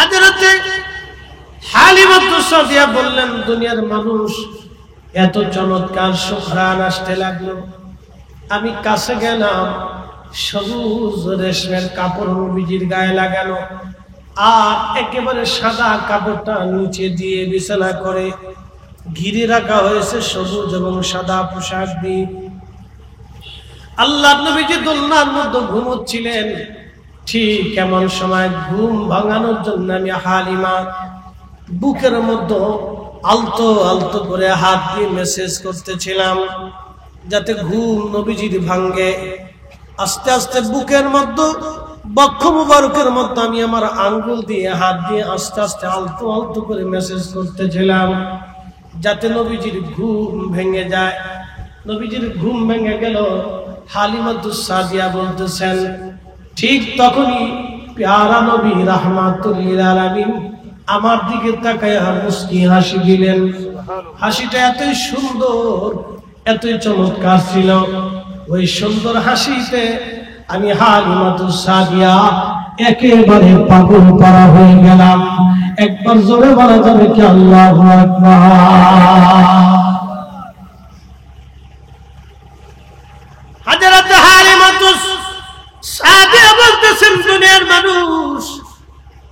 হযরতে হালিমাতুস সাদিয়া বললেন, দুনিয়ার মানুষ এত চমৎকার সুঘ্রাণ আসতে লাগলো, আমি কাছে গেলাম, সবুজ রেশমের কাপড় নবীজির গায়ে লাগানো, আর একেবারে সাদা কাপড়টা নিচে দিয়ে বিছানা করে ঘিরে রাখা হয়েছে সবুজ এবং সাদা পোশাক দিয়ে। আল্লাহর নবীজি দোলনার মধ্যে ঘুমোচ্ছিলেন। ঠিক এমন সময় ঘুম ভাঙানোর জন্য আমি হালিমা বুকের মধ্যে আলতো আলতো করে হাত দিয়ে মেসেজ করতেছিলাম যাতে ঘুম নবীজির ভাঙ্গে। আস্তে আস্তে বুকের মধ্যে বক্ষ মুবারকের মধ্যে আমি আমার আঙ্গুল দিয়ে হাত দিয়ে আস্তে আস্তে আলতো আলতো করে মেসেজ করতেছিলাম যাতে নবীজির ঘুম ভেঙে যায়। নবীজির ঘুম ভেঙে গেল। হালিমাতুস সাদিয়া বলতেছেন, ঠিক তখনই প্যারা নবী রাহমাতুল লিল আলামিন আমার দিকে তাকায়া মুস্কি হাসি দিলেন। হাসিটা এতই সুন্দর, এতই চমৎকার ছিল। ওই সুন্দর হাসিতে আমি হালিমাতুস সাদিয়া একেবারে পাগল পারা হয়ে গেলাম। একবার জোরে বলা যাবে কি আল্লাহু আকবার। হযরত হালিমাতুস সাদিয়া বলতেছেন, দুনিয়ার মানুষ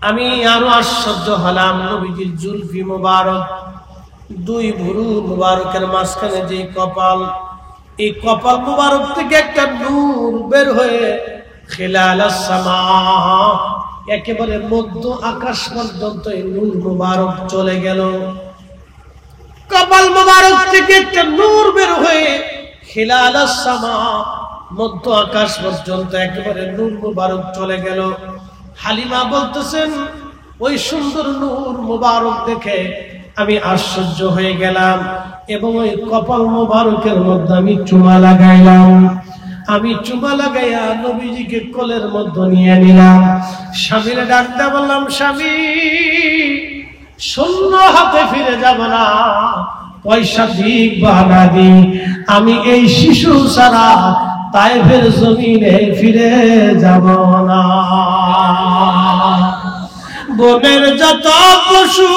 আমি আরো আশ্চর্য হলাম। নবীজির জুলফি মুবারক, দুই ভুরু মুবারকের মাঝখানে যে কপাল, এই কপাল মুবারক থেকে একটা নূর বের হয়ে খিলালাস সামা, একেবারে মধ্য আকাশ পর্যন্ত এই নূর মুবারক চলে গেল। কপাল মুবারক থেকে একটা নূর বের হয়ে খিলালাস সামা, মধ্য আকাশ পর্যন্ত একেবারে নূর মুবারক চলে গেল। হালিমা বলতেছেন, ওই সুন্দর নূর মুবারক দেখে আমি আশ্চর্য হয়ে গেলাম এবং ওই কপাল মুবারকের মধ্যে আমি চুমা লাগাইলাম। আমি চুমা লাগাইয়া নবীজিকে কোলের মধ্যে নিয়ে নিলাম। স্বামীরে ডাকতে বললাম, স্বামী শূন্য হাতে ফিরে যাব না, পয়সা দিক বাহানা দি, আমি এই শিশু ছাড়া তায়েফের জমিনে ফিরে যাব না। বনের যত পশু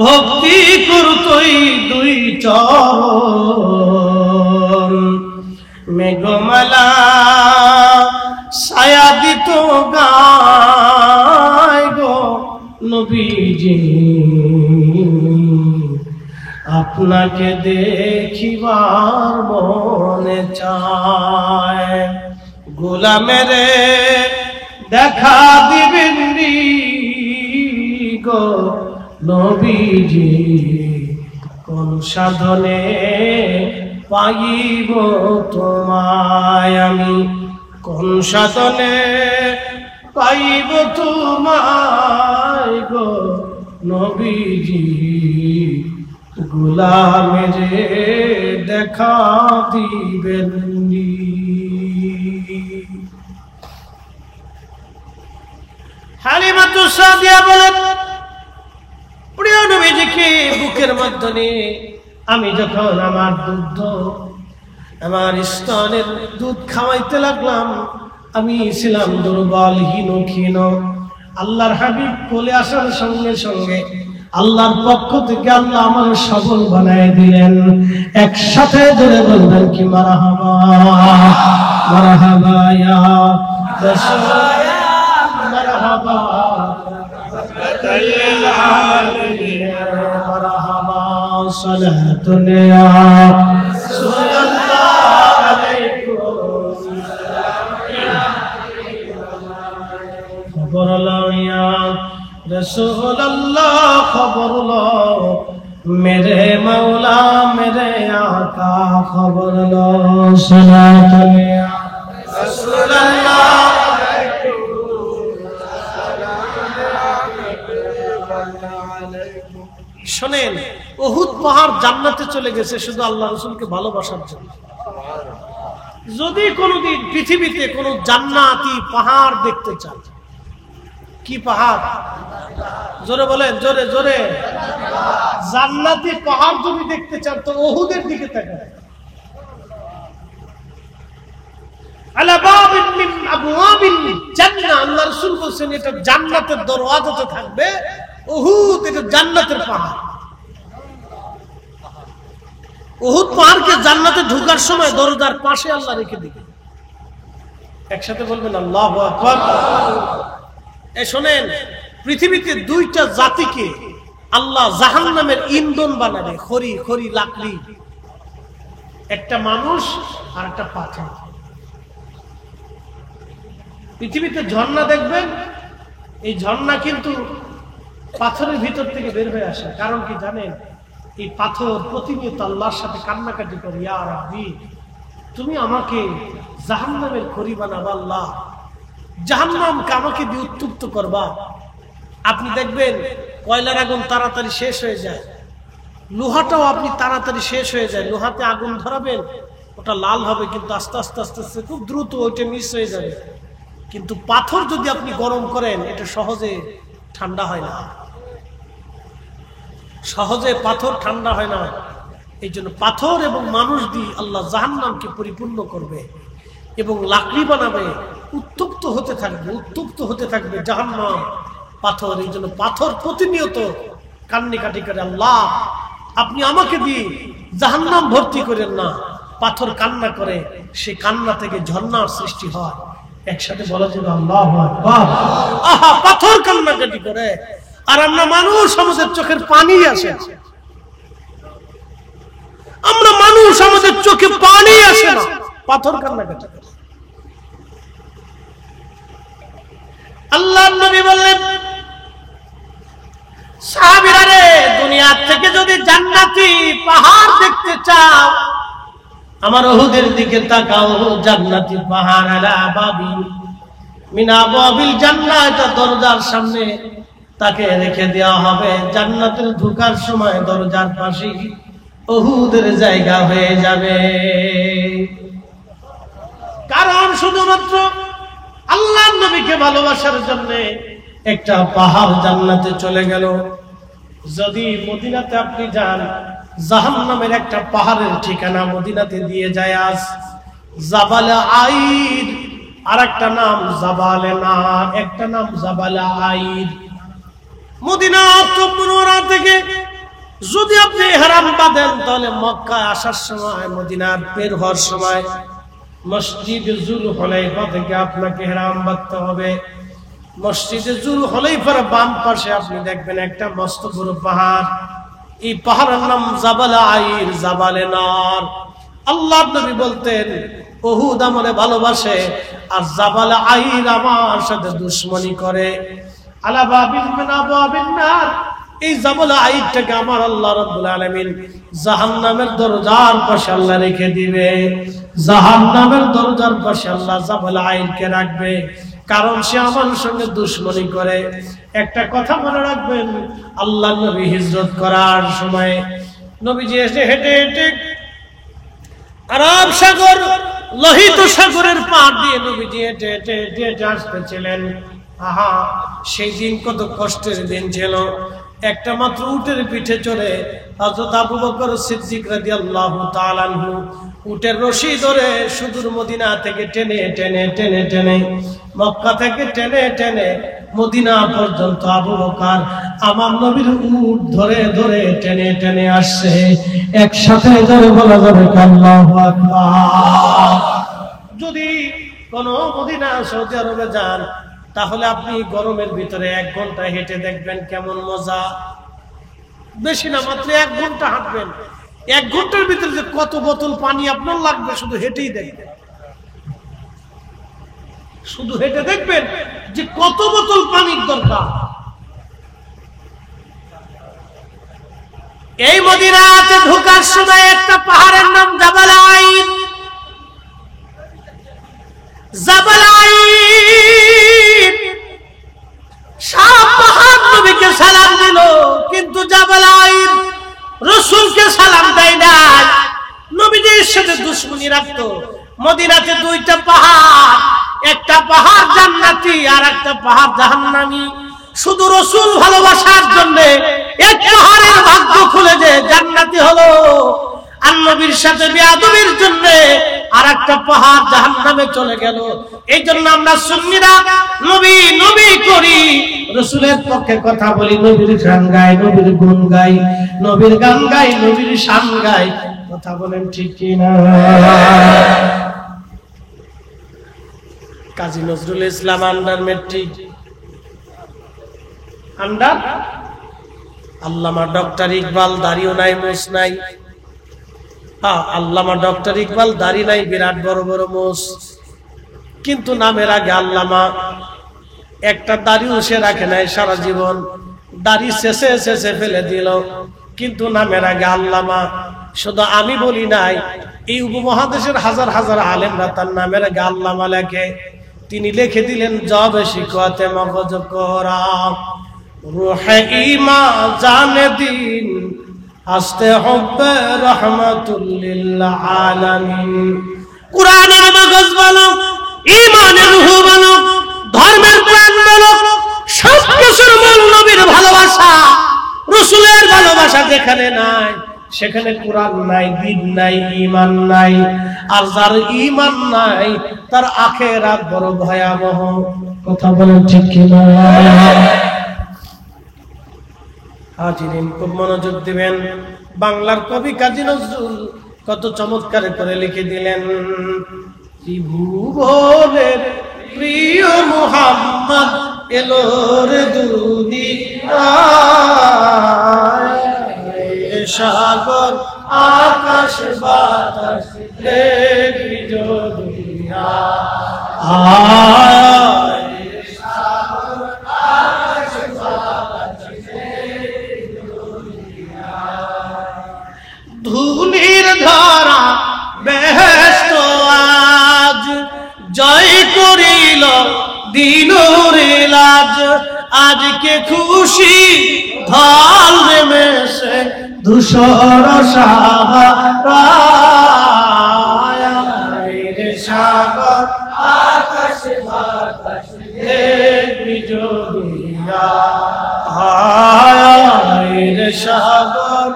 ভক্তি করতই দুই চরণ, মেঘমালা ছায়া দিত গায় গো নবীজি, আপনাকে দেখিবার মনে চায়। গোলামের দেখা দিবেন গো নবীজি, কোন সাধনে পাইব তোমায় আমি, কোন সাধনে পাইব তোমায় গো নবীজি, গোলামের দেখা দিবেন। হালিমাতুস সাদিয়া বলেন, প্রিয় নবীজিকে বুকের মধ্যে নিয়ে আমি যখন আমার দুধ, আমার স্তনের দুধ খাওয়াইতে লাগলাম, আমি ছিলাম দুর্বল, হীন ক্ষীণ। আল্লাহর হাবিব কোলে আসার সঙ্গে সঙ্গে আল্লাহর পক্ষ থেকে আল্লাহ আমার সবল বানায় দিলেন। একসাথে ধরে বলবেন কি মারহাবা, মারহাবা ইয়া রাসূল, মারহাবা তাইয়িল আলামিন, মারহাবা সালাতুন ইয়া রাসূলুল্লাহ আলাইকুম সালাম, খবর লও ইয়া রাসূলুল্লাহ, খবর লও मेरे मौला मेरे आका, खबर लो सलातुन या रसूलल्लाह। শুনেন, উহুদ পাহাড় জান্নাতে চলে গেছে শুধু আল্লাহ রাসূলকে ভালোবাসার জন্য। যদি কোনোদিন পৃথিবীতে কোনো জান্নাতি পাহাড় দেখতে চান, কি পাহাড়? জোরে বলেন, জোরে জোরে। জান্নাতি পাহাড় যদি দেখতে চান তো উহুদের দিকে তাকান। আলা বাবিন মিন আবওয়াবিল বলছেন এটা জান্নাতের দরওয়াজাতে থাকবে। উহুদ এটা জান্নাতের পাহাড়। উহুদ পাহাড়কে জান্নাতে ঢোকার সময় দরজার পাশে আল্লাহ রেখে দিবে। একসাথে বলবেন আল্লাহু আকবার। শোনেন, পৃথিবীতে দুইটা জাতিকে আল্লাহ জাহান্নামের ইন্ধন বানাবে, খড়ি খড়ি লাকড়ি। একটা মানুষ আর একটা পাথর। পৃথিবীতে ঝর্ণা দেখবেন, এই ঝর্ণা কিন্তু পাথরের ভিতর থেকে বের হয়ে আসে। কারণ কি জানেন? এই পাথর প্রতিনিয়ত আল্লাহর সাথে কান্নাকাটি করে, ইয়া রাব্বি তুমি আমাকে জাহান্নামের খড়ি বানাবা, আল্লাহ জাহান্নামকে আমাকে দিয়ে উত্তপ্ত করবা। আপনি দেখবেন কয়লার আগুন তাড়াতাড়ি শেষ হয়ে যায়, লোহাটাও আপনি তাড়াতাড়ি শেষ হয়ে যায়। লোহাতে আগুন ধরাবেন, ওটা লাল হবে, কিন্তু আস্তে আস্তে আস্তে আস্তে খুব দ্রুত ওইটা মিস হয়ে যাবে। কিন্তু পাথর যদি আপনি গরম করেন, এটা সহজে ঠান্ডা হয় না, সহজে পাথর ঠান্ডা হয় না। এই জন্য পাথর এবং মানুষ দিয়ে আল্লাহ জাহান্নামকে পরিপূর্ণ করবে এবং লাকড়ি বানাবে, উত্তপ্ত হতে থাকবে, উত্তপ্ত হতে থাকবে জাহান্নাম পাথর। এই জন্য পাথর প্রতিনিয়ত কান্নাকাটি করে, আল্লাহ আপনি আমাকে দিয়ে জাহান্নাম ভর্তি করেন না। পাথর কান্না করে, সে কান্না থেকে ঝর্ণার সৃষ্টি হয়। একসাথে বলা যাবে আল্লাহু আকবার। আহা, পাথর কান্নাকাটি করে, আর আমরা মানুষ আমাদের চোখের পানি আসে, আমরা মানুষ আমাদের চোখে পানি আসে না, পাথর কান্নাকাটি করে। আল্লাহর নবী বললেন, সাহাবীরা রে, দুনিয়া থেকে যদি জান্নাতি পাহাড় দেখতে চাও, আমার উহুদের দিকে তাকাও। জান্নাতি পাহাড় আলা বাবিল মিন আবাবিল জান্নাহ, এটা দরজার সামনে তাকে রেখে দেওয়া হবে। জান্নাতের ঢোকার সময় দরজার পাশে উহুদের জায়গা হয়ে যাবে। কারণ শুধুমাত্র আল্লাহর নবীকে ভালোবাসার জন্য একটা পাহাড় জান্নাতে চলে গেল। যদি মদিনাতে আপনি যান, জাহান্নামের একটা পাহাড়ের ঠিকানা মদিনাতে দিয়ে যায় আজ, জাবালে আইর, আর একটা নাম জাবালে নার, একটা নাম জাবালে আইর। মদিনা মুনাওয়ারা থেকে যদি আপনি ইহরাম বাঁধেন, তাহলে মক্কা আসার সময়, মদিনার বের হওয়ার সময় মসজিদ জুল হুলাইফা থেকে আপনাকে ইহরাম বাঁধতে হবে। মসজিদে জুল হুলাইফার বাম পাশে আপনি দেখবেন একটা মস্ত বড় পাহাড়। এই পাহাড়ের নাম জাবালে আইর, জাবালে নার। আল্লাহর নবী বলতেন, উহুদ আমারে ভালোবাসে আর জাবালে আইর আমার সাথে দুশমনি করে। আলা বাবিল মিন আবাবিন নার, এই জাবালে আইরটাকে আমার আল্লাহ রাব্বুল আলামিন জাহান্নামের দরজার পাশে আল্লাহ রেখে দিবে। জাহান্নামের দরজার পাশে আল্লাহ জাবালে আইরকে রাখবে, কারণ সে আমার সঙ্গে দুশমনি করে। একটা কথা মনে রাখবেন, আল্লাহ নবী হিজরত করার সময় নবীজি এসে হেঁটে হেঁটে আরব সাগর, লোহিত সাগরের পার দিয়ে নবীজি হেঁটে হেঁটে হেঁটে আসতেছিলেন। আহা, সেই দিন কত কষ্টের দিন ছিল। একটা মাত্র উটের পিঠে চড়ে হযরত আবু বকর সিদ্দিক রাদিয়াল্লাহু তাআলা আনহু উটের রশি ধরে সুদূর মদিনা থেকে টেনে টেনে টেনে টেনে, মক্কা থেকে টেনে টেনে মদিনা পর্যন্ত আবু বকর আমার নবীর উট ধরে ধরে টেনে টেনে আসছে। একসাথে ধরে বলা যাবে আল্লাহু আকবার। যদি কোন মদিনা সৌদি আরবে যান, তাহলে আপনি গরমের ভিতরে 1 ঘন্টা হেঁটে দেখবেন কেমন মজা। বেশি না, মাত্র 1 ঘন্টা হাঁটবেন। 1 ঘন্টার ভিতরে যে কত বোতল পানি আপনার লাগবে শুধু হেঁটেই দেখবেন, শুধু হেঁটে দেখবেন যে কত বোতল পানির দরকার। এই মদিনাতে ঢোকার সময় একটা পাহাড়ের নাম জাবাল আইর। জাবাল আইর সব পাহাড় নবীকে সালাম দিল, কিন্তু জাবাল আইর রাসূলকে সালাম দেয় না। নবীজির সাথে দুশমনি রাখতো। মদিনাতে 2টা পাহাড়, একটা পাহাড় জান্নাতি আর একটা পাহাড় জাহান্নামী। শুধু রাসূল ভালোবাসার জন্য এক পাহাড়ের ভাগ্য খুলে যে জান্নাতি হলো, আর নবীর সাথে বেয়াদবির জন্য আর একটা পাহাড় জাহান্নামে চলে গেল। এই জন্য আমরা সুন্নিরা নবী নবী করি, রাসূলের পক্ষে কথা বলি, নবীর গান গাই, নবীর গুণ গাই, নবীর গান গাই, নবীর শান গাই। কথা বলেন ঠিক কি না? Kazi Nazrul Islam under matric, under. আল্লামা ডক্টর ইকবাল দাড়িও নাই, মোছ নাই। আল্লামা ডক্টর ইকবাল দাড়ি নাই, বিরাট বড় বড় মোছ, কিন্তু নামের আগে আল্লামা। একটা দাড়িও সে রাখে নাই সারা জীবন, দাড়ি শেষে শেষে ফেলে দিল, কিন্তু নামের আগে আল্লামা। শুধু আমি বলি নাই, এই উপমহাদেশের হাজার হাজার আলেমরা তার নামের আগে আল্লামা লেখে। তিনি লিখে দিলেন জবে শিখাতে মগজ করা, রুহে ঈমান জানে দিন, আস্তে হব্বে রহমাতুল লিল আলামিন। কুরআনের মগজ বলো, ঈমানের রূহ বলো, ধর্মের প্রাণ বলো, সবকিছুর মূল নবীর ভালোবাসা, রাসূলের ভালোবাসা যেখানে নাই সেখানে কুরআন নাই, দ্বীন নাই, ঈমান নাই। আর যার ঈমান নাই তার আখিরাত বড় ভয়াবহ। কথা বলেন ঠিক কি না? হাজিরিন, খুব মনোযোগ দিবেন। বাংলার কবি কাজী নজরুল কত চমৎকার করে লিখে দিলেন, ত্রিভুবনের প্রিয় মুহাম্মদ এলো রে দুনিয়ায়, সাগর আকাশ বাতাস দেখবি দুনিয়া, ধুলির ধারা বেহেশত আজ জয় করিল দিনুর লাজ, আজকে খুশি ঢল নেমেছে ধূসর সাহারায়, সাগর আকাশ বাতাস দেখবি দুনিয়া, সাগর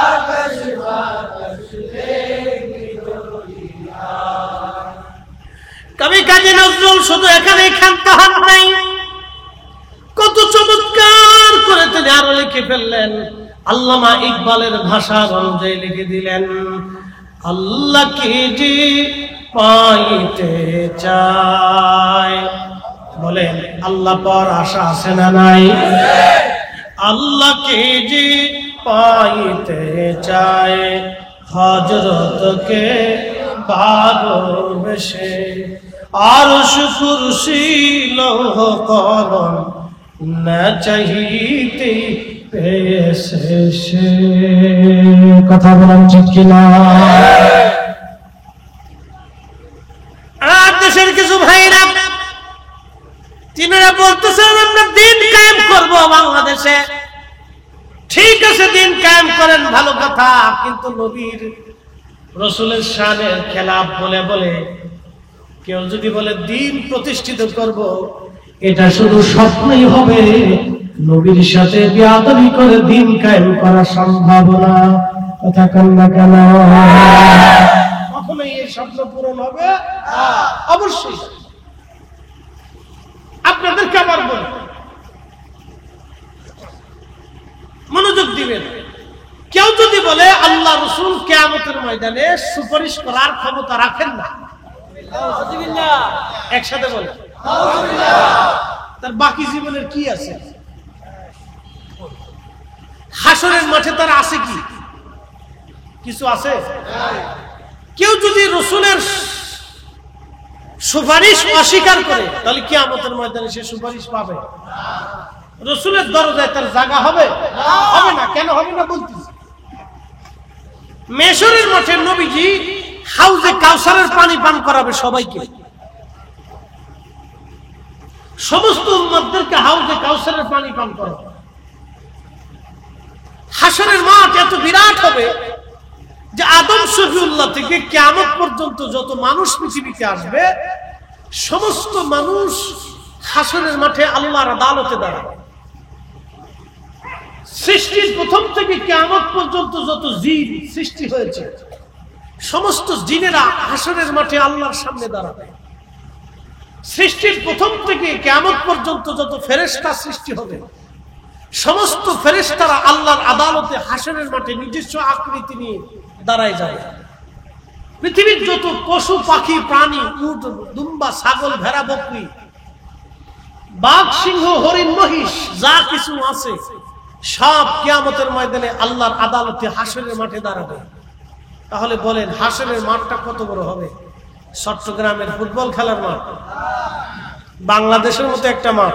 আকাশ বাতাস দেখবি দুনিয়া। কবি কাজী নজরুল শুধু এখানে ক্ষান্ত হন নাই, কত চমৎকার করে তিনি আরো লিখে ফেললেন। আল্লামা ইকবালের ভাষা অনুযায়ী লিখে দিলেন, আল্লাহকে যে পাইতে চায়, বলেন আল্লাহ পর আশা আছে না নাই? আল্লাহকে যে পাইতে চায়, হযরতকে ভালোবেসে আরশ কুরসি লৌহ কলম না চাহিতে পেয়েছে সে। কথা বলেন ঠিক কিনা? আর দেশের কিছু ভাইরা তিনারা বলতেছেন আমরা দিন কায়েম করব বাংলাদেশে। ঠিক আছে, দিন কায়েম করেন, ভালো কথা, কিন্তু নবীর রাসূলের শানের খেলাফ বলে বলে কেউ যদি বলে দিন প্রতিষ্ঠিত করব, এটা শুধু স্বপ্নই হবে, নবীর সাথে বেয়াদবি করে দিন কায়েম করা সম্ভব না। কথা কন না কেন? কখনোই এই স্বপ্ন পূরণ হবে? অবশ্যই। আপনাদেরকে আবার বলি, মনোযোগ দিবেন। কেউ যদি বলে আল্লাহ রাসূল কিয়ামতের ময়দানে সুপারিশ করার ক্ষমতা রাখেন না, একসাথে বলে তার বাকি জীবনের কি আছে? হাসরের মাঠে তার আছে কি? কিছু আছে? কেউ যদি রাসূলের সুপারিশ অস্বীকার করে তাহলে কিয়ামতের ময়দানে সে সুপারিশ পাবে? রাসূলের দরজায় তার জায়গা হবে? হবে না। কেন হবে না বলতেছি। মেশরের মাঠে নবীজি হাউজে কাউসারের পানি পান করাবে সবাইকে, সমস্ত উম্মতদেরকে হাউজে কাউসারের পানি পান করাবে। হাসরের মাঠ এত বিরাট হবে যে আদম শফিউল্লাহ থেকে কিয়ামত পর্যন্ত যত মানুষ পৃথিবীতে আসবে সমস্ত মানুষ হাসরের মাঠে আল্লাহর আদালতে দাঁড়াবে। সৃষ্টির প্রথম থেকে কিয়ামত পর্যন্ত যত জীব সৃষ্টি হয়েছে সমস্ত জিনেরা হাসরের মাঠে আল্লাহর সামনে দাঁড়াবে। সৃষ্টির প্রথম থেকে কিয়ামত পর্যন্ত যত ফেরেশতা সৃষ্টি হবে সমস্ত ফেরেশতারা আল্লাহর আদালতে হাসরের মাঠে নিজস্ব আকৃতি নিয়ে দাঁড়ায় যাবে। পৃথিবীর যত পশু পাখি প্রাণী, উট, দুম্বা, ছাগল, ভেড়া, বকরি, বাঘ, সিংহ, হরিণ, মহিষ যা কিছু আছে সব কিয়ামতের ময়দানে আল্লাহর আদালতে হাসরের মাঠে দাঁড়াবে। তাহলে বলেন হাসরের মাঠটা কত বড় হবে? চট্টগ্রামের ফুটবল খেলার মাঠ, বাংলাদেশের মতো একটা মাঠ,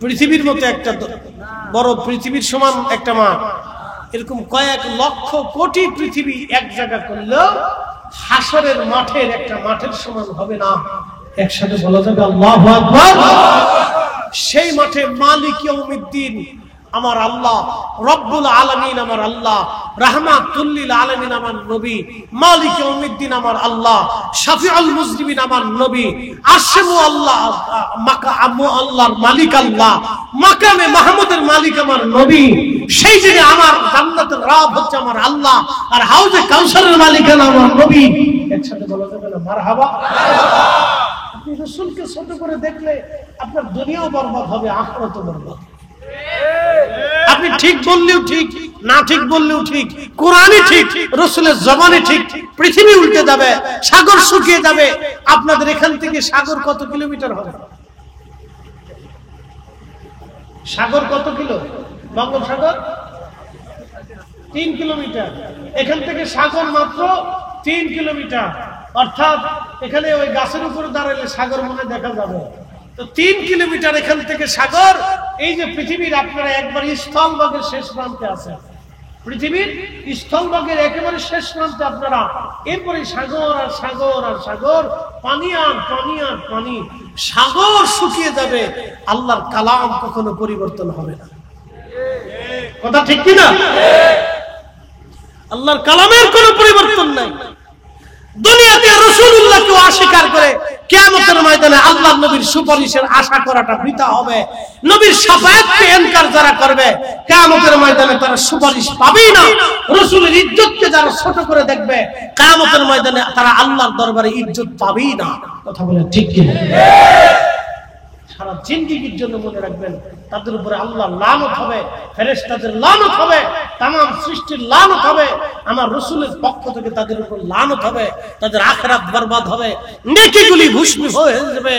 পৃথিবীর মতো একটা বড়, পৃথিবীর সমান একটা মাঠ, এরকম কয়েক লক্ষ কোটি পৃথিবী এক জায়গা করলেও হাসরের মাঠের একটা মাঠের সমান হবে না। একসাথে বলা যাবে আল্লাহু আকবার। সেই মাঠে মালিক ইয়াউমিদ্দিন আমার আল্লাহ, রব্বুল আলামিন আমার আল্লাহ, রাহমাতুল লিল আলামিন আমার নবী, মালিক ইয়াউমিদ্দিন আমার আল্লাহ, শাফিউল মুজরিমিন আমার নবী, আরশে আল্লাহ, মাকামে আল্লাহর মালিক আল্লাহ, মাকামে মাহমুদের মালিক আমার নবী। সেই যে আমার জান্নাতের রব হচ্ছে আমার আল্লাহ, আর হাউজে কাউসারের মালিক আমার নবী। একসাথে বলা যাবে না মারহাবা? আপনি রাসূলকে ছোট করে দেখলে আপনার দুনিয়াও বরবাদ হবে, আখিরাতও বরবাদ। আপনি ঠিক বললেও ঠিক, না ঠিক বললেও ঠিক, কোরআনই ঠিক, রাসূলের জবানে ঠিক, পৃথিবী উল্টে যাবে, সাগর শুকিয়ে যাবে। আপনাদের এখান থেকে সাগর কত কিলোমিটার হবে? সাগর কত কিলো? বঙ্গোপসাগর 3 কিলোমিটার। এখান থেকে সাগর মাত্র 3 কিলোমিটার। অর্থাৎ এখানে ওই গাছের উপরে দাঁড়ালে সাগর মনে দেখা যাবে। তো 3 কিলোমিটার এখান থেকে সাগর। এই যে পৃথিবীর আপনারা একবার স্থলভাগের শেষ প্রান্তে আছেন, পৃথিবীর স্থলভাগের একেবারে শেষ প্রান্তে আপনারা, এরপরে সাগর আর সাগর আর সাগর, পানি আর পানি আর পানি, সাগর শুকিয়ে যাবে, আল্লাহর কালাম কখনো পরিবর্তন হবে না। কথা ঠিক কিনা? আল্লাহর কালামের কোনো পরিবর্তন নাই। দুনিয়াতে রাসূলুল্লাহকে অস্বীকার করে কিয়ামতের ময়দানে আল্লাহর নবীর সুপারিশের আশা করাটা বৃথা হবে। নবীর শাফায়াতকে ইনকার যারা করবে কিয়ামতের ময়দানে তারা সুপারিশ পাবেই না। রাসূলের ইজ্জতকে যারা ছোট করে দেখবে কিয়ামতের ময়দানে তারা আল্লাহর দরবারে ইজ্জত পাবেই না। কথা বলেন ঠিক কি না? সারা জিন্দেগীর জন্য মনে রাখবেন তাদের উপরে আল্লাহর লানত হবে, ফেরেশতাদের লানত হবে, তামাম সৃষ্টির লানত হবে, আমার রাসূলের পক্ষ থেকে তাদের উপর লানত হবে, তাদের আখিরাত বরবাদ হবে, নেকিগুলি ভস্ম হয়ে যাবে।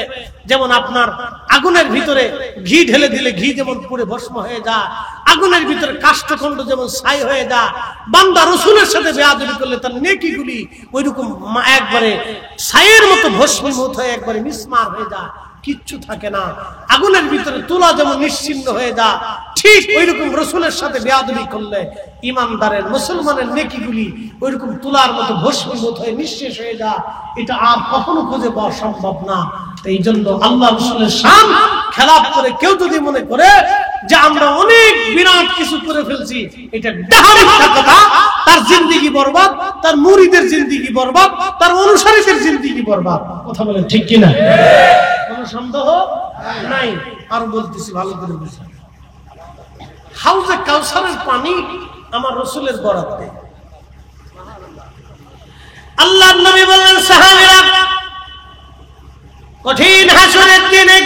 যেমন আপনার আগুনের ভিতরে ঘি ঢেলে দিলে ঘি যেমন পুড়ে ভস্ম হয়ে যায়, আগুনের ভিতরে কাষ্ঠখণ্ড যেমন ছাই হয়ে যায়, বান্দা রাসূলের সাথে বেয়াদবি করলে তার নেকিগুলি ওইরকম একবারে ছাইয়ের মতো ভস্মীভূত হয়ে একবারে মিসমার হয়ে যায়, কিচ্ছু থাকে না। আগুনের ভিতরে তুলা যেমন নিশ্চিহ্ন হয়ে যায়, ঠিক ওইরকম রাসূলের সাথে বেয়াদবি করলে ইমানদারের মুসলমানের নেকিগুলি ওইরকম তুলার মতো ভস্মীভূত হয়ে নিঃশেষ হয়ে যায়। এটা আর কখনো খুঁজে পাওয়া সম্ভব না। এই জন্য আল্লাহ রাসূলের শান খেলাফ করে কেউ যদি মনে করে যে আমরা অনেক বিরাট কিছু করে ফেলছি, এটা ডাহা মিথ্যা কথা। তার জিন্দেগি বরবাদ, তার মুরিদের জিন্দেগি বরবাদ, তার অনুসারীদের জিন্দেগি বরবাদ। কথা বলেন ঠিক কিনা? কোন সন্দেহ নাই। আর বলতেছি ভালো করে বুঝুন, হাউজে কাউসারের পানি আমার রাসূলের বরাদ্দ। আল্লাহর নবী বললেন সাহাবীরা, কঠিন হাসরের দিনে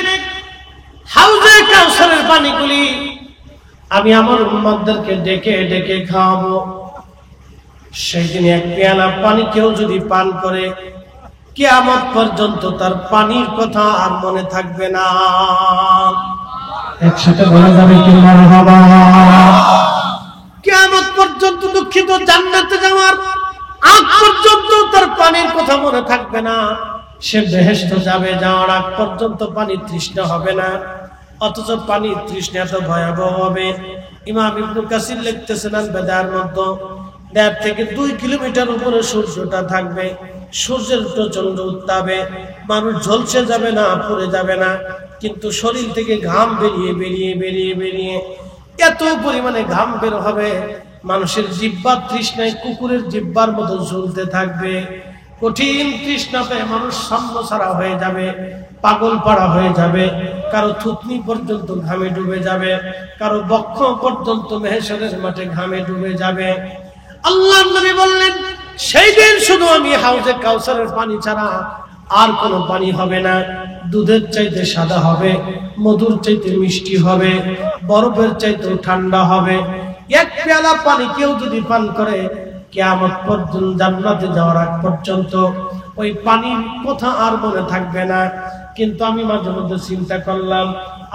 হাউজে কাউসারের পানিগুলি আমি আমার উম্মতদেরকে ডেকে ডেকে খাওয়াবো। সেই দিন এক পেয়ালা পানি কেউ যদি পান করে কিয়ামত পর্যন্ত তার পানির কথা আর মনে থাকবে না। একসাথে বলা যাবে কি মারহাবা? কিয়ামত পর্যন্ত, দুঃখিত, জান্নাতে যাওয়ার আগ পর্যন্ত তার পানির কথা মনে থাকবে না। সে বেহেশতে যাবে, যাওয়ার আগ পর্যন্ত পানি তৃষ্ণা হবে না। অথচ পানি তৃষ্ণা এত ভয়াবহ হবে। ইমাম ইবনে কাসির লিখতেছেন আল-বাদার মধ্যে 1.5 থেকে 2 কিলোমিটার উপরে সূর্যটা থাকবে, সূর্যের প্রচন্ড উত্তাপে মানুষ ঝলসে যাবে না, পুড়ে যাবে না, কিন্তু শরীর থেকে ঘাম বেরিয়ে বেরিয়ে বেরিয়ে বেরিয়ে এত পরিমাণে ঘাম বের হবে, মানুষের জিহ্বা তৃষ্ণায় কুকুরের জিহ্বার মতো ঝুলতে থাকবে। কঠিন তৃষ্ণাতে মানুষ ছন্নছাড়া হয়ে যাবে, পাগল পাড়া হয়ে যাবে, কারো থুতনি পর্যন্ত ঘামে ডুবে যাবে, কারো বক্ষ পর্যন্ত মেহেশরের মাঠে ঘামে ডুবে যাবে। আল্লাহর নবী বললেন সেই দিন শুধু আমি হাউজে কাউসারের পানি ছাড়া আর কোনো পানি হবে না। দুধের চাইতে সাদা হবে, মধুর চাইতে মিষ্টি হবে, বরফের চাইতে ঠান্ডা হবে। এক পেয়ালা পানি কেউ যদি পান করে কিয়ামত পর্যন্ত, জান্নাতে যাওয়ার আগ পর্যন্ত ওই পানির কথা আর মনে থাকবে না। কিন্তু আমি মাঝে মধ্যে চিন্তা করলাম,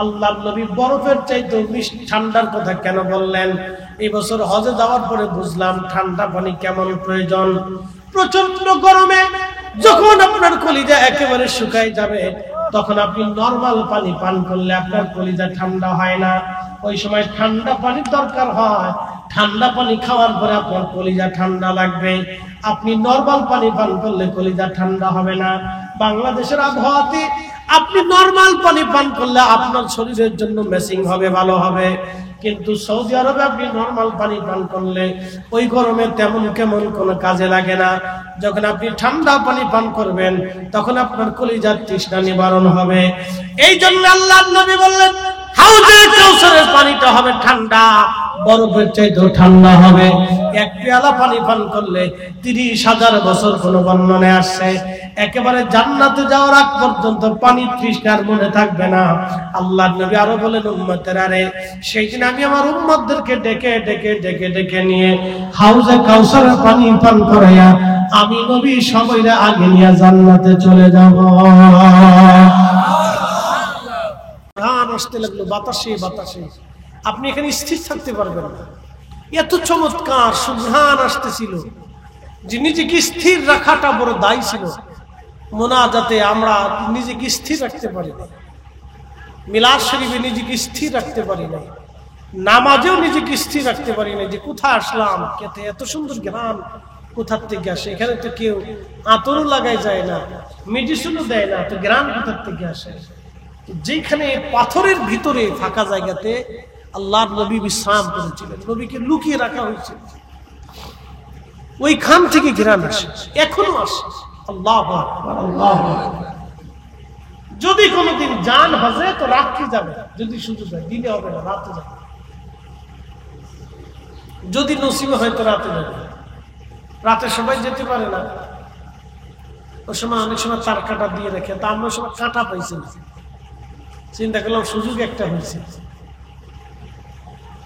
আল্লাহর নবী বরফের চাইতে মিষ্টি ঠান্ডার কথা কেন বললেন? এই বছর হজে যাওয়ার পরে বুঝলাম ঠান্ডা পানি কেমন প্রয়োজন। প্রচন্ড গরমে যখন আপনার কলিজা একেবারে শুকায় যাবে, তখন আপনি নরমাল পানি পান করলে আপনার কলিজা ঠান্ডা হয় না। ওই সময় ঠান্ডা পানির দরকার হয়। ঠান্ডা পানি খাওয়ার পরে আপনার কলিজা ঠান্ডা লাগবে। আপনি নরমাল পানি পান করলে কলিজা ঠান্ডা হবে না। বাংলাদেশের আবহাওয়াতে আপনি নরমাল পানি পান করলে আপনার শরীরের জন্য ম্যাচিং হবে, ভালো হবে। কিন্তু সৌদি আরবে আপনি নরমাল পানি পান করলে ওই গরমে তেমন কেমন কোনো কাজে লাগে না। যখন আপনি ঠান্ডা পানি পান করবেন তখন আপনার কলিজার তৃষ্ণা নিবারণ হবে। এই জন্য আল্লাহর নবী বললেন হাউজে কাউসারের পানিটা হবে ঠান্ডা, বরফের চাইতেও ঠান্ডা হবে। এক পেয়ালা পানি পান করলে 30,000 বছর কোন বর্ণনায় আসছে একেবারে জান্নাতে যাওয়ার আগ পর্যন্ত পানি তৃষ্ণার মনে থাকবে না। আল্লাহর নবী আরো বলেন, উম্মতেরা রে, সেই দিন আমি আমার উম্মতদেরকে ডেকে ডেকে ডেকে ডেকে নিয়ে হাউজে কাউসারের পানি পান করাইয়া আমি নবী সবাইরে আগে নিয়ে জান্নাতে চলে যাব। গান আসতে লাগলো বাতাসে বাতাসে, আপনি এখানে স্থির থাকতে পারবেন না। এত চমৎকার সুবহান আসতেছিল যে নিজেকে স্থির রাখাটা বড় দায়ী ছিল। মোনাজাতে আমরা নিজেকে স্থির রাখতে পারি না, মিলাদ শরীফে নিজেকে স্থির রাখতে পারি না, নামাজেও নিজেকে স্থির রাখতে পারি না যে কোথায় আসলাম, খেতে এত সুন্দর গান কোথার থেকে আসে। এখানে তো কেউ আতরও লাগাই যায় না, মেডিসিনও দেয় না, তো গ্রাম কোথার থেকে আসে? যেখানে পাথরের ভিতরে ফাঁকা জায়গাতে আল্লাহর নবী বিশ্রাম করেছিলেন, নবীকে লুকিয়ে রাখা হয়েছিল, ওইখান থেকে ঘেরান আসে, এখনো আসে। আল্লাহু আকবার, আল্লাহু আকবার। যদি কোনোদিন যান হজে তো রাত্রি যাবে, যদি সুযোগ হয়, দিনে হবে না, রাতে যাবে। যদি নসিবে হয় তো রাতে যাবে। রাতে সবাই যেতে পারে না, ওই সময় অনেক সময় তার কাটা দিয়ে রেখে, তা আমরা সময় কাটা পাইছি না। চিন্তা করলাম সুযোগ একটা হয়েছে,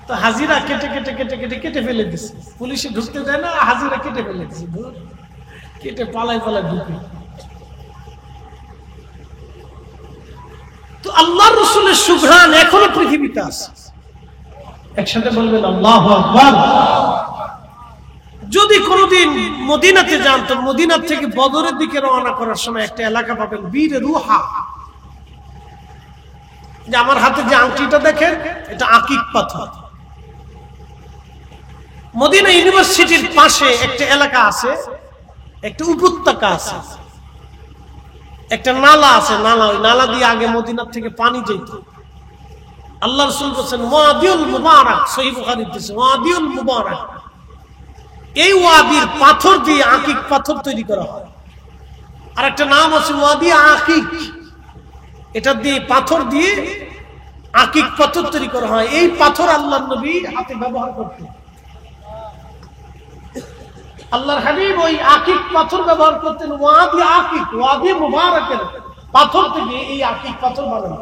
তো হাজিরা কেটে কেটে কেটে কেটে কেটে ফেলে দিচ্ছে। পুলিশে ঢুকতে দেয় না, হাজিরা কেটে ফেলে দিচ্ছে, কেটে পালাই পালাই ঢুকে। তো আল্লাহর রাসূলের সুবহান এখনো পৃথিবীতে আছে। একসাথে বলবেন আল্লাহু আকবার। যদি কোনোদিন মদিনাতে যান তো মদিনা থেকে বদরের দিকে রওনা করার সময় একটা এলাকা পাবেন বীর রুহা। যে আমার হাতে যে আংটিটা দেখেন, এটা আকিক পাথর। মদিনা ইউনিভার্সিটির পাশে একটা এলাকা আছে, একটা উপত্যকা আছে, একটা নালা আছে, নালা, ওই নালা দিয়ে আগে মদিনার থেকে পানি যেত। আল্লাহ রাসূল বলেছেন ওয়াদিউল মুবারাক, সহিহ বুখারীতে আছে ওয়াদিউল মুবারাক। এই ওয়াদির পাথর দিয়ে আকিক পাথর তৈরি করা হয়। আর একটা নাম আছে ওয়াদি আকিক, এটা দিয়ে পাথর দিয়ে আকিক পাথর তৈরি করা হয়। এই পাথর আল্লাহর নবী হাতে ব্যবহার করতেন। আল্লাহর হাবিব ওই আকিক পাথর ব্যবহার করতেন। ওয়াদি আকিক, ওয়াদি মুবারাকের পাথর থেকে এই আকিক পাথর বানানো।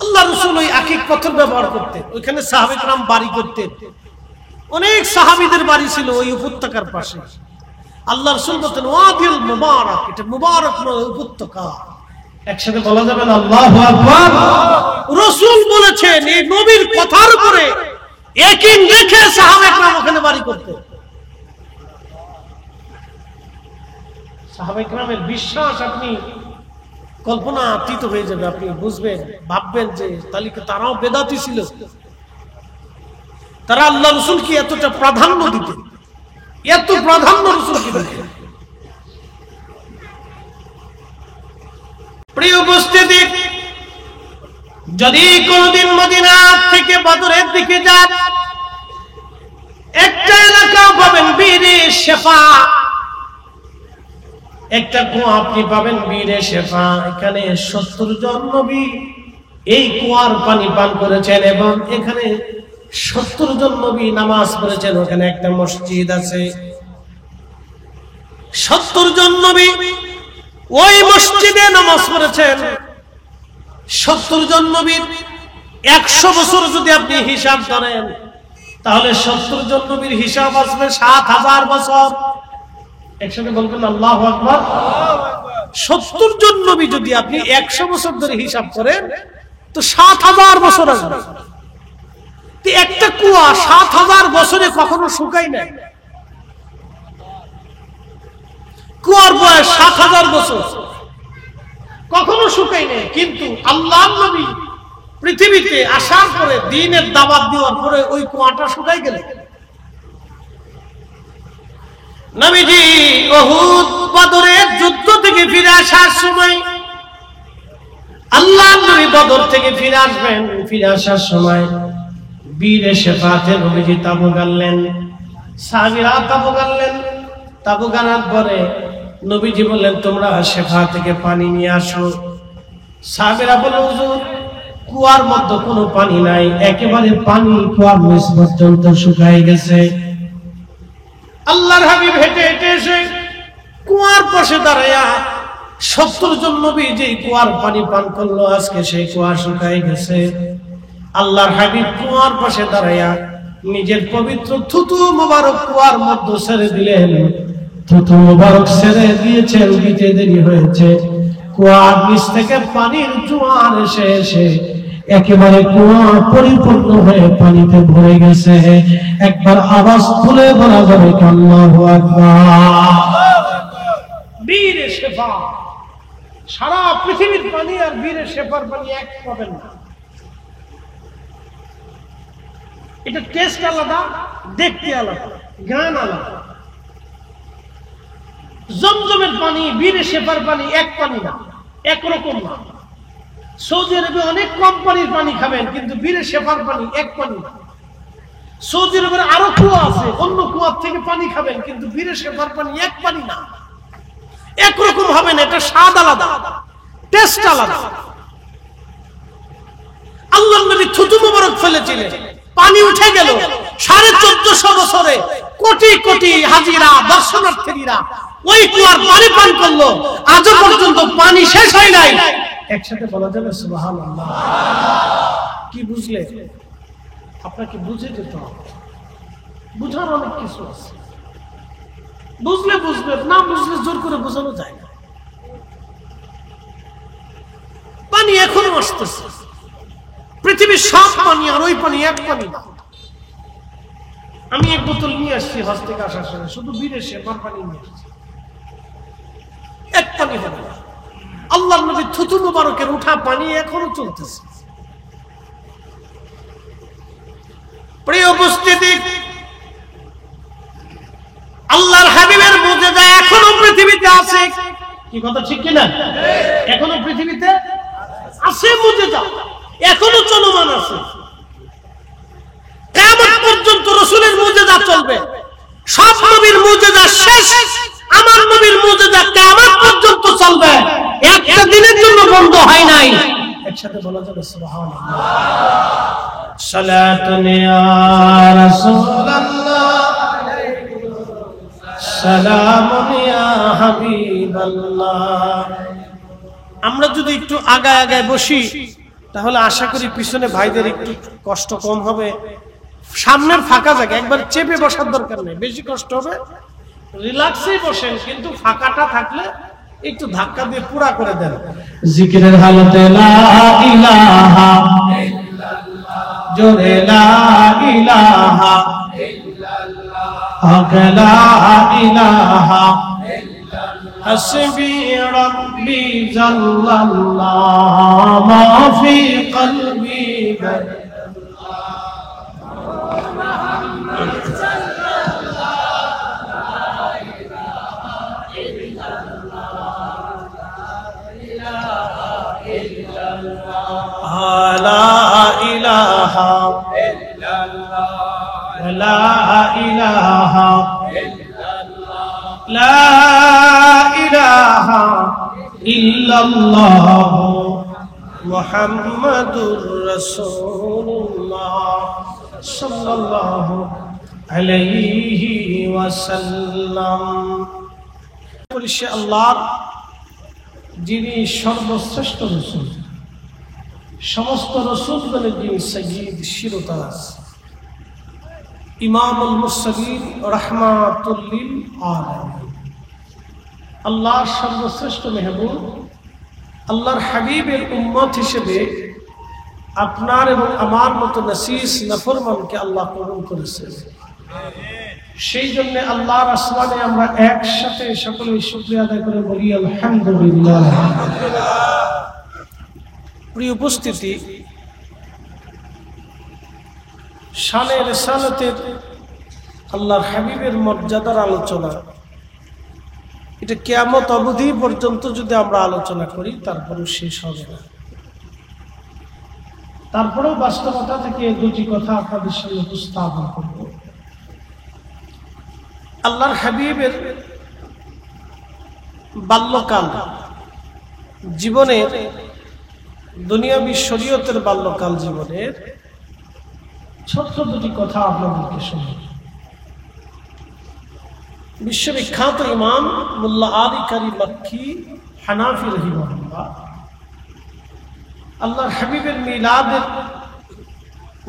আল্লাহ রাসূল ওই আকিক পাথর ব্যবহার করতেন। ওইখানে সাহাবে কেরাম বাড়ি করতেন। অনেক সাহাবীদের বাড়ি ছিল ওই উপত্যকার পাশে। আল্লাহ রাসূল বলতেন ওয়াদিল মুবারাক, এটা মুবারক উপত্যকা। একসাথে বলা যাবে না আল্লাহু আকবার। রাসূল বলেছেন, এই নবীর কথার উপরে ইয়াকিন রেখে সাহাবে কেরাম ওখানে বাড়ি করতেন। সাহাবে কেরামের বিশ্বাস আপনি কল্পনা অতীত হয়ে যাবে। আপনি বুঝবেন, ভাববেন যে তাহলে তারাও বেদাতি ছিল। তারা আল্লাহ রাসূলকে এতটা প্রাধান্য দিতেন, এত প্রাধান্য রাসূলকে দিতেন। প্রিয় উপস্থিতি, যদি কোনদিন মদিনা থেকে বদরের দিকে যান, একটা এলাকা পাবেন বীরে শেফা, একটা কুয়া আপনি পাবেন বীরে শেফা। এখানে 70 জন নবী এই কুয়ার পানি পান করেছেন এবং এখানে 70 জন নবী নামাজ পড়েছেন, ওখানে একটা মসজিদ আছে। 70 জন নবী ওই মসজিদে নামাজ পড়েছেন। 70 জন নবীর 100 বছর যদি আপনি হিসাব করেন, তাহলে 70 জন নবীর হিসাব আসবে 7000 বছর। একসাথে বলবেন আল্লাহু আকবার। 70 জন নবী যদি আপনি 100 বছর ধরে হিসাব করেন, তো 7000 বছর আসবে। একটা কুয়া 7000 বছরে কখনো শুকায় নাই। কুয়ার বয়স 7000 বছর, কখনো শুকায় নাই। কিন্তু আল্লাহর নবী পৃথিবীতে আসার পরে, দ্বীনের দাওয়াত দেওয়ার পরে ওই কুয়াটা শুকায় গেল। নবীজি উহুদ বদরের যুদ্ধ থেকে ফিরে আসার সময়, আল্লাহর নবী বদর থেকে ফিরে আসবেন, ফিরে আসার সময় বীরে শেফাতে নবীজি তাবু গাড়লেন, সাহাবীরা তাবু গাড়লেন। তাবু গাড়ার পরে নবীজি বললেন, তোমরা শেফা থেকে পানি নিয়ে আসো। সাহাবীরা বলল, হুজুর কুয়ার মধ্যে কোনো পানি নাই, একেবারে পানি কুয়ার নিচ পর্যন্ত শুকায় গেছে। আল্লাহর হাবিব হেঁটে হেঁটে এসে কুয়ার পাশে দাঁড়ায়া 70 জন নবী যে কুয়ার পানি পান করলো, আজকে সেই কুয়া শুকায় গেছে। আল্লাহর হাবিব কুয়ার পাশে দাঁড়ায়া নিজের পবিত্র থুতু মোবারক কুয়ার মধ্যে ছেড়ে দিলেন। থুতু মোবারক ছেড়ে দিয়েছেন, দিতে দেরি হয়েছে। কুয়ার নিচ থেকে পানির জোয়ার এসে এসে একেবারে কুয়া পরিপূর্ণ হয়ে পানিতে ভরে গেছে। একবার আওয়াজ তুলে বলা যাবে আল্লাহু আকবার। বীরে শেফা, সারা পৃথিবীর পানি আর বীরে শেফার পানি এক পাবেন না। এটা টেস্ট আলাদা, দেখতে আলাদা, গান আলাদা। জমজমের পানি, বীরে শেফার পানি এক পানি না, একরকম না। সৌদি আরবে অনেক কোম্পানির পানি খাবেন, কিন্তু বীরে শেফার পানি এক পানি না। সৌদি আরবের আরো কুয়া আছে, অন্য কুয়ার থেকে পানি খাবেন, কিন্তু বীরে শেফার পানি এক পানি না, একরকম হবে না। এটা স্বাদ আলাদা, টেস্ট আলাদা। আল্লাহর নবী থুতু মোবারক ফেলেছিলেন, পানি উঠে গেল। 1450 বছরে কোটি কোটি হাজিরা দর্শনার্থীরা ওই কুয়ার পানি পান করলো, আজও পর্যন্ত পানি শেষ হয় নাই। একসাথে বলা যাবে সুবহানাল্লাহ। কি বুঝলে? আপনাকে বুঝে যেতে হবে, বুঝার অনেক কিছু আছে। বুঝলে বুঝবে, না বুঝলে জোর করে বোঝানো যায় না। পানি এখনো আসতেছে, পৃথিবীর সব পানি আর ওই পানি এক পানি না। আমি এক বোতল নিয়ে আসছি হজ থেকে আসার সময়, শুধু বীরে শেফার পানি নিয়ে আসছি, এক পানি হবে না। আল্লাহর নবী থুতু মুবারকের উঠা পানি এখনো চলতেছে। প্রিয় উপস্থিতি, আল্লাহর হাবিবের মুজিজা এখনো পৃথিবীতে আছে। কি কথা ঠিক কিনা? এখনো পৃথিবীতে আছে মুজিজা, এখনো চলমান আছে। কিয়ামত পর্যন্ত রাসূলের মুজিজা চলবে। সব নবীর মুজিজা শেষ, আমার নবীর মুজিজা কিয়ামত পর্যন্ত চলবে, একটা দিনের জন্য বন্ধ হয় নাই। একসাথে বলা যাবে সুবহানাল্লাহ। সালাতুন ইয়া রাসূলুল্লাহ, সালামুন ইয়া হাবিবাল্লাহ। আমরা যদি একটু আগায় আগায় বসি, তাহলে আশা করি পিছনে ভাইদের একটু কষ্ট কম হবে। সামনের ফাঁকা জায়গা, একবার চেপে বসার দরকার নেই, বেশি কষ্ট হবে। রিল্যাক্সেই বসেন, কিন্তু ফাঁকাটা থাকলে একটু ধাক্কা দিয়ে পুরা করে দেন। জিকিরের হালতে লা ইলাহা ইল্লাল্লাহ, জোরে লা ইলাহা ইল্লাল্লাহ, লা ইলাহা ইল্লাল্লাহ, হাসবি রাব্বি জাল্লাল্লাহ, মা ফি কলবি لا إله إلا الله، لا إله إلا الله، لا إله إلا الله محمد رسول الله। সাল্লাল্লাহু আলাইহি ওয়াসাল্লাম। সে আল্লাহর যিনি সর্বশ্রেষ্ঠ রাসূল, সমস্ত রাসূলগণের যিনি সাইয়্যিদ শিরোতাজ, ইমামুল মুরসালিন রাহমাতুল লিল আলামিন, আল্লাহর সর্বশ্রেষ্ঠ মেহবুব, আল্লাহর হাবিবের উম্মত হিসেবে আপনার এবং আমার মতো নাসিস নাফরমানকে আল্লাহ কবুল করেছেন। সেই জন্য আল্লাহর আসমানে আমরা একসাথে সকলে শুকরিয়া আদায় করে বলি আলহামদুলিল্লাহ। প্রিয় উপস্থিতি, শানে রিসালাতের আল্লাহর হাবিবের মর্যাদার আলোচনা, এটা কিয়ামত অবধি পর্যন্ত যদি আমরা আলোচনা করি তারপরেও শেষ হবে না। তারপরেও বাস্তবতা থেকে দুটি কথা আপনাদের সামনে উপস্থাপন করব। আল্লাহর হাবিবের বাল্যকাল জীবনের, দুনিয়াবী শরীয়তের বাল্যকাল জীবনের ছোট্ট দুটি কথা আপনাদেরকে শোনাব। বিশ্ববিখ্যাত ইমাম মুল্লা আলী কারি মক্কি হানাফি রাহিমাহুল্লাহ আল্লাহর হাবিবের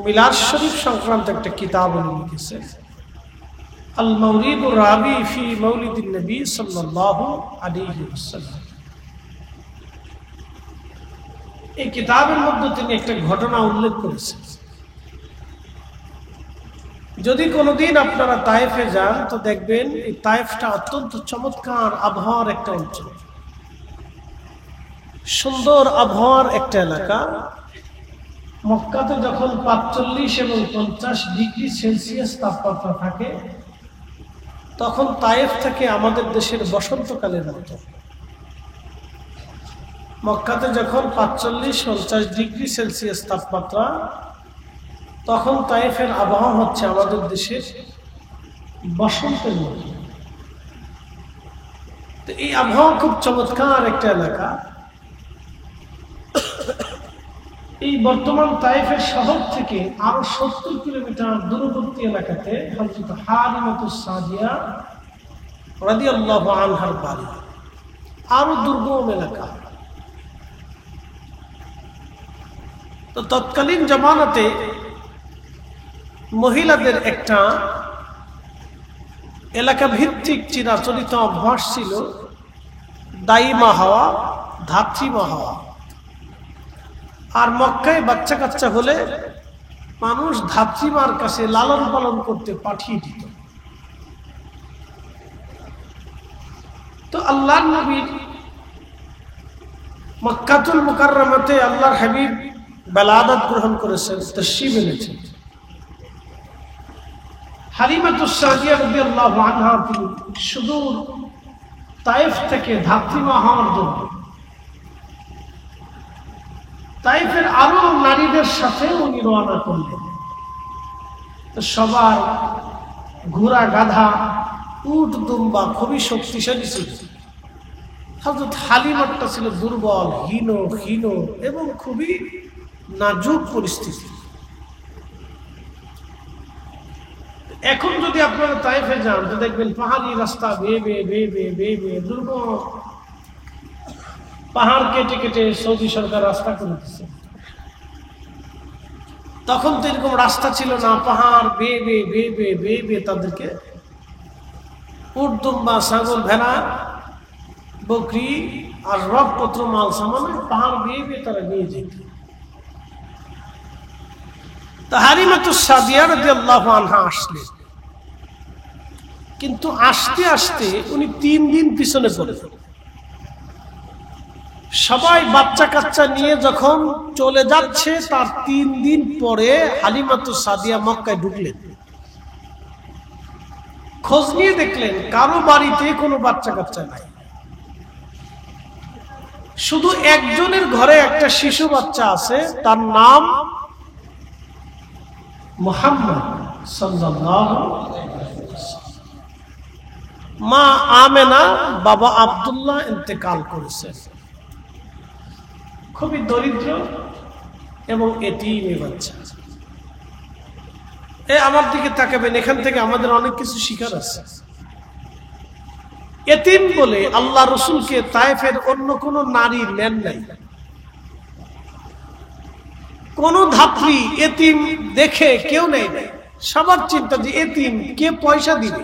মিলাদ শরীফ সংক্রান্ত একটা কিতাব লিখেছেন, আল মাওলিদুর রাবি ফি মাওলিদিন নবী সাল্লাল্লাহু আলাইহি ওয়াসাল্লাম। এই কিতাবের মধ্যে তিনি একটা ঘটনা উল্লেখ করেছেন। যদি কোনোদিন আপনারা তায়েফে যান তো দেখবেন এই তায়েফটা অত্যন্ত চমৎকার আবহাওয়ার একটা অঞ্চল, সুন্দর আবহাওয়ার একটা এলাকা। মক্কাতে যখন ৪৫ এবং ৫০ ডিগ্রি সেলসিয়াস তাপমাত্রা থাকে, তখন তায়েফ থেকে আমাদের দেশের বসন্তকালের মতো। মক্কাতে যখন ৪৫-৫০ ডিগ্রি সেলসিয়াস তাপমাত্রা, তখন তায়েফের আবহাওয়া হচ্ছে আমাদের দেশের বসন্তের মতো। তো এই আবহাওয়া খুব চমৎকার একটা এলাকা। এই বর্তমান তায়েফের শহর থেকে আরো ৭০ কিলোমিটার দূরবর্তী এলাকাতে হযরত হালিমাতুস সাদিয়া রাদিয়াল্লাহু আনহার বাড়ি, আরো দুর্গম এলাকা। তো তৎকালীন জামানাতে মহিলাদের একটা এলাকা ভিত্তিক চিরাচরিত অভ্যাস ছিল দাইমা হওয়া, ধাত্রীমা হওয়া। আর মক্কায় বাচ্চা কাচ্চা হলে মানুষ ধাত্রীমার কাছে লালন পালন করতে পাঠিয়ে দিত। তো আল্লাহর নবী মক্কাতুল মুকাররমাতে আল্লাহর হাবিব বেলাদত গ্রহণ করেছেন, তাশরীফ এনেছেন। হালিমাতুস সাদিয়া রাদিয়াল্লাহু আনহা তিনি সুদূর তায়েফ থেকে ধাত্রীমা হওয়ার জন্য তায়েফের আরো নারীদের সাথে উনি রওনা করলেন। তো সবার ঘোড়া, গাধা, উট, দুম্বা খুবই শক্তিশালী ছিল। হযরত হালিমারটা ছিল দুর্বল, হীন এবং খুবই নাজুক পরিস্থিতি। এখন যদি আপনারা তায়েফে যান তো দেখবেন পাহাড়ি রাস্তা বেয়ে দুর্গম পাহাড় কেটে কেটে সৌদি সরকার রাস্তা করে দিচ্ছে। তখন তো এরকম রাস্তা ছিল না, পাহাড় বেয়ে তাদেরকে উট, দুম্বা, ছাগল, ভেড়া, বকরি আর রবপত্র মাল সামানে পাহাড় বেয়ে তারা নিয়ে যেত। তা হালিমাতুস সাদিয়া রাদিয়াল্লাহু আনহা আসলেন, কিন্তু আসতে আসতে উনি ৩ দিন পিছনে পড়ে। সবাই বাচ্চা কাচ্চা নিয়ে যখন চলে যাচ্ছে তার ৩ দিন পরে হালিমাতুস সাদিয়া মক্কায় ঢুকলেন। খোঁজ নিয়ে দেখলেন কারো বাড়িতে কোনো বাচ্চা কাচ্চা নাই, শুধু একজনের ঘরে একটা শিশু বাচ্চা আছে, তার নাম মুহাম্মদ সাল্লাল্লাহু আলাইহি ওয়াসাল্লাম। মা আমেনা, বাবা আব্দুল্লাহ ইন্তেকাল করেছেন। খুবই দরিদ্র এবং এতিম বাচ্চা। আমার দিকে তাকাবেন, এখান থেকে আমাদের অনেক কিছু শিখার আছে। এতিম বলে আল্লাহ রসুলকে তায়েফের অন্য কোন নারী নেন নাই। কোন ধাত্রী এতিম দেখে কেউ নেয় নাই। সবার চিন্তা যে এতিম, কে পয়সা দিবে,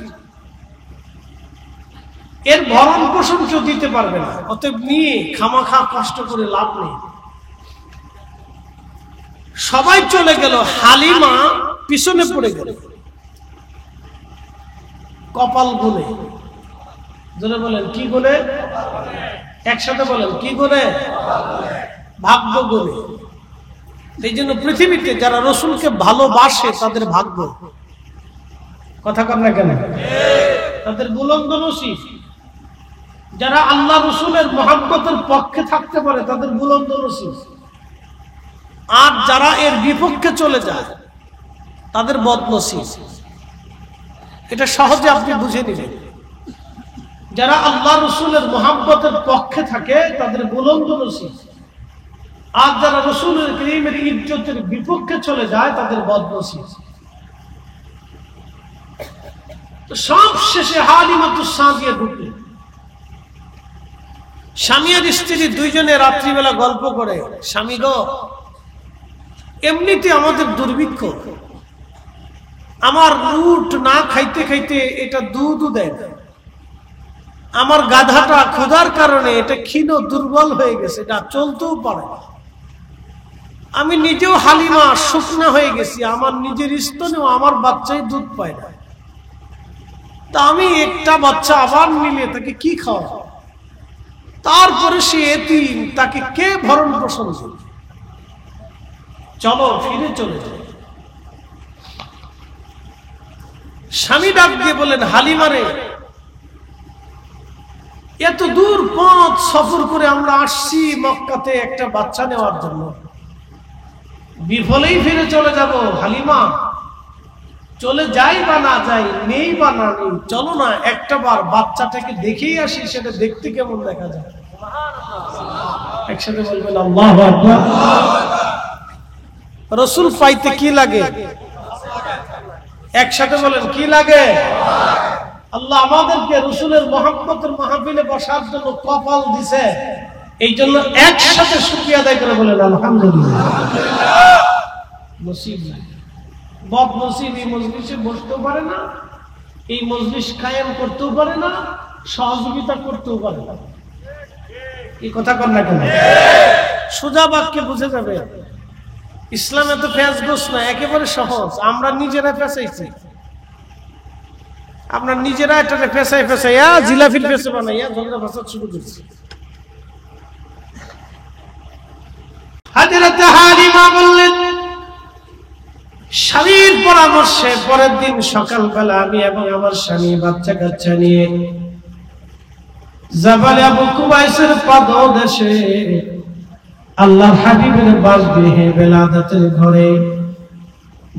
এর ভরণ পোষণ কেউ দিতে পারবে না, অতএব নিয়ে খামাখা কষ্ট করে লাভ নেই। সবাই চলে গেল, হালিমা পিছনে পড়ে গেল কপাল গুনে। জোরে বলেন কি গুনে? একসাথে বলেন কি গুনে? ভাগ্য গুনে। এই জন্য পৃথিবীতে যারা রসুলকে ভালোবাসে তাদের ভাগ্য, কথা কর না কেন, তাদের বুলন্দ নসিব। যারা আল্লাহ রসুলের মহব্বতের পক্ষে থাকতে পারে তাদের বুলন্দ নসিব। আর যারা এর বিপক্ষে চলে যায় তাদের বদনসিব। এটা সহজে আপনি বুঝে নিবেন। যারা আল্লাহ রসুলের মহব্বতের পক্ষে থাকে তাদের বুলন্দ নসিব, আর যারা রসুলের করিমের ইজ্জতের বিপক্ষে চলে যায় তাদের বদনসিব। তো সব শেষে হালিমাতুস সাদিয়া ঢুকলেন। স্বামী আর স্ত্রী দুইজনে রাত্রিবেলা গল্প করে, স্বামী গো, এমনিতে আমাদের দুর্ভিক্ষ, আমার উট না খাইতে খাইতে এটা দুধও দেয় না, আমার গাধাটা ক্ষুধার কারণে এটা ক্ষীণ দুর্বল হয়ে গেছে, এটা চলতেও পারে না, আমি নিজেও হালিমা শুকনা হয়ে গেছি, আমার নিজের স্তনেও আমার বাচ্চাই দুধ পায় না, তা আমি একটা বাচ্চা আবার নিলে তাকে কি খাওয়া? তারপরে সে এতিম, তাকে কে ভরণ পোষণ করবে? চলো ফিরে চলে যাও। স্বামী ডাক দিয়ে বলেন, হালিমারে, এত দূর পথ সফর করে আমরা আসছি মক্কাতে একটা বাচ্চা নেওয়ার জন্য, বিফলেই ফিরে চলে যাব। হালিমা, চলে যাই বা না যাই, নেই বা না নেই, চলো না একটা বার বাচ্চাটাকে দেখেই আসি, সেটা দেখতে কেমন দেখা যায়। একসাথে বলবেন আল্লাহু আকবার। রসুল পাইতে কি লাগে? একসাথে বলেন কি লাগে? আল্লাহ আমাদেরকে রসুলের মহব্বতের মাহফিলে বসার জন্য কপাল দিছে, এই জন্য একসাথে শুকরিয়া আদায় করে বলেন আলহামদুলিল্লাহ। নসিব নাই, বদ নসিব এই মজলিসে বসতেও পারে না, এই মজলিস কায়েম করতেও পারে না, সহযোগিতা করতেও পারে না। এই কথা কর না কেন? সোজা বাক্যে বুঝে যাবে। ইসলাম এত ফেসগোস না, একেবারে সহজ। আমরা নিজেরা ফেসাইছি, আমরা নিজেরা এটাকে ফেসাই ফেসাইয়া জিলাফির ফেসে বানাইয়া ঝগড়া ফেসাদ শুরু করছি। হযরত হালিমা বললেন, স্বামীর পরামর্শে পরের দিন সকালবেলা আমি এবং আমার স্বামী বাচ্চা কাচ্চা নিয়ে জাবালে আবু কুবাইসের পাদদেশে আল্লাহর হাবিবের বাসগৃহে বেলাদাতের ঘরে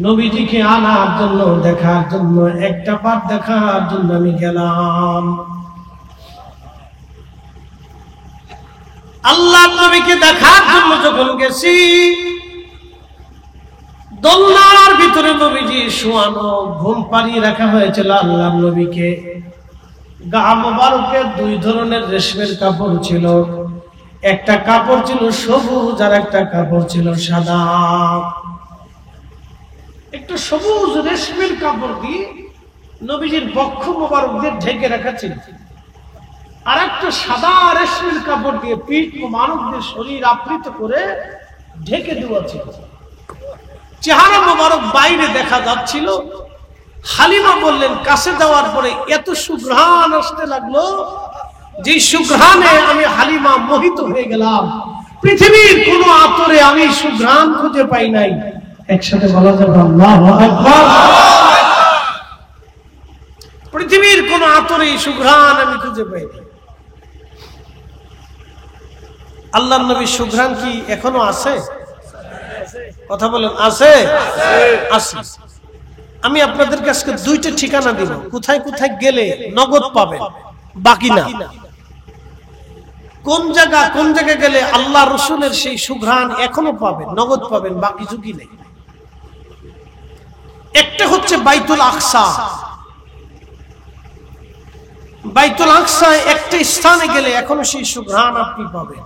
নবীজিকে আনার জন্য, দেখার জন্য, একটা বার দেখার জন্য আমি গেলাম। আল্লাহর নবীকে দেখার জন্য যখন গেছি, দোলনার ভিতরে নবীজি শোয়ানো, ঘুম পাড়িয়ে রাখা হয়েছিল আল্লাহর নবীকে। গা মোবারকে দুই ধরনের রেশমের কাপড় ছিল, একটা কাপড় ছিল সবুজ আর একটা কাপড় ছিল সাদা। একটা সবুজ রেশমের কাপড় দিয়ে নবীজির বক্ষ মোবারক দিয়ে ঢেকে রাখা ছিল, আর একটা সাদা রেশমের কাপড় দিয়ে পিঠ মোবারক দিয়ে শরীর আবৃত করে ঢেকে দেওয়া ছিল। চেহারা মোবারক বাইরে দেখা যাচ্ছিল। হালিমা বললেন, কাছে যাওয়ার পরে এত সুঘ্রাণ আসতে লাগলো, যে সুঘ্রাণে আমি হালিমা মোহিত হয়ে গেলাম। পৃথিবীর কোন আতরে আমি সুঘ্রাণ খুঁজে পাই নাই। একসাথে বলা যাবে আল্লাহু আকবার। পৃথিবীর কোন আতরে সুঘ্রাণ আমি খুঁজে পাই নাই। আল্লাহর নবীর সুঘ্রাণ কি এখনো আছে? কথা বলেন, আছে? আছে। আমি আপনাদেরকে আজকে দুইটা ঠিকানা দিব, কোথায় কোথায় গেলে নগদ পাবেন, বাকি না। কোন জায়গায় গেলে আল্লাহ রসুলের সেই সুঘ্রাণ এখনো পাবেন, নগদ পাবেন, বাকি ঝুঁকি নেই। একটা হচ্ছে হচ্ছে বাইতুল আকসা। বাইতুল আকসায় একটা স্থানে গেলে এখনো সেই সুঘ্রাণ আপনি পাবেন।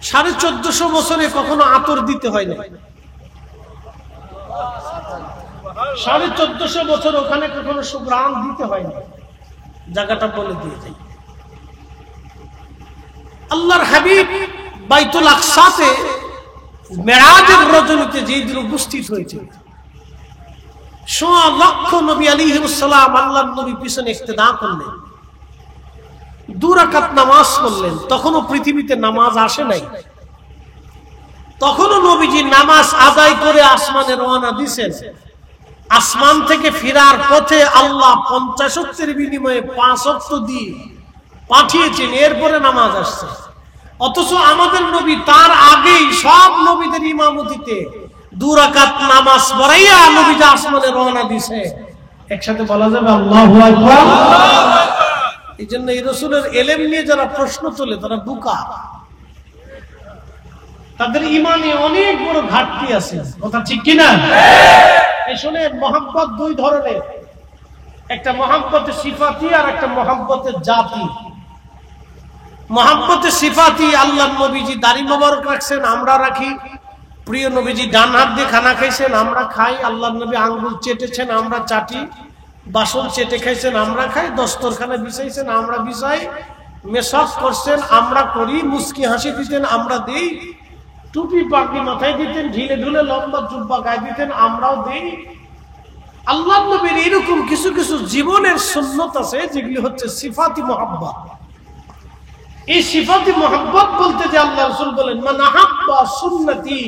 1450 বছরে কখনো আতর দিতে হয় না। 1450 বছর ওখানে কখনো সুঘ্রাণ দিতে হয় না। জায়গাটা বলে দিয়ে যাই। আল্লাহর হাবিব বাইতুল আকসাতে মেরাজের রজনীতে যেই দিন উপস্থিত হয়েছে, 100 লক্ষ নবী আলাইহিস সালাম আল্লাহর নবী পিছনে ইক্তেদা করলেন, 2 রাকাত নামাজ পড়লেন। তখনও পৃথিবীতে নামাজ আসে নাই। তখনও নবীজি নামাজ আদায় করে আসমানে রওনা দিয়েছেন। আসমান থেকে ফেরার পথে আল্লাহ 50 ওয়াক্তের বিনিময়ে 5 ওয়াক্ত দিয়ে পাঠিয়েছেন, এরপরে নামাজ আসছে। অথচ আমাদের নবী তার আগেই সব নবীদের ইমামতিতে 2 রাকাত নামাজ পড়াইয়া নবীজি আসমানে রওনা দিয়েছে। একসাথে বলা যাবে আল্লাহু আকবার। এই জন্য এই রাসূলের ইলম নিয়ে যারা প্রশ্ন তোলে তারা বোকা, তাদের ইমানে অনেক বড় ঘাটতি আছে। কথা ঠিক কিনা? এই শুনেন, মহব্বত 2 ধরনের, একটা মহব্বতে সিফাতি আর একটা মহব্বতে জাতি। মহব্বতে সিফাতি, আল্লাহর নবীজি দাড়ি মোবারক রাখছেন, আমরা রাখি। প্রিয় নবীজি ডান হাত দিয়ে খানা খাইছেন, আমরা খাই। আল্লাহর নবী আঙ্গুল চেটেছেন, আমরা চাটি। বাসন চেটে খাইছেন, আমরা খাই। দস্তরখানা বিছাইছেন, আমরা বিছাই। মেসাজ করছেন, আমরা করি। মুস্কি হাসি দিতেন, আমরা দেই। টুপি পাগড়ি মাথায় দিতেন, ঢিলে ঢুলে লম্বা জুব্বা গায়ে দিতেন, আমরাও দেই। আল্লাহর নবীর এরকম কিছু কিছু জীবনের সুন্নত আছে যেগুলি হচ্ছে সিফাতি মহব্বত। এই সিফাতি মহব্বত বলতে যে আল্লাহ রাসূল বলেন, মান আহাব্বা সুন্নতি,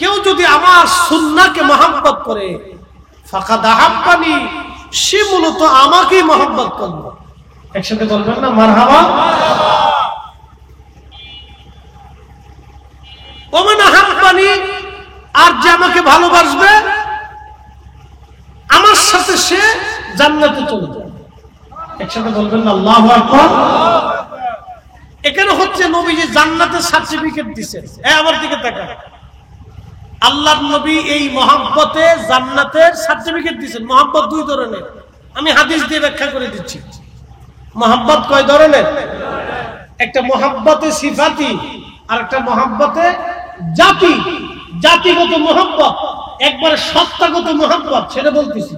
কেউ যদি আমার সুন্নাহকে মহব্বত করে, ফাকাদ আহাব্বানি, সে মূলত আমাকেই মহব্বত করবে। একসাথে বলবেন না মারহাবা? ওমান আহাব্বানি, আর যে আমাকে ভালোবাসবে আমার সাথে সে জান্নাতে চলে যাবে। একসাথে বলবেন না আল্লাহু আকবার। এখানে হচ্ছে নবীজি জান্নাতের সার্টিফিকেট দিয়েছেন। আমার দিকে তাকান, আল্লাহর নবী এই মহব্বতে জান্নাতের সার্টিফিকেট দিয়েছেন। মহব্বত 2 ধরনের, আমি হাদিস দিয়ে ব্যাখ্যা করে দিচ্ছি। মহব্বত কয় ধরনের? একটা মহব্বতে সিফাতি আর একটা মহব্বতে জাতি। জাতিগত মহব্বত, একবার সত্তাগত মহব্বত, সেটা বলতেছি।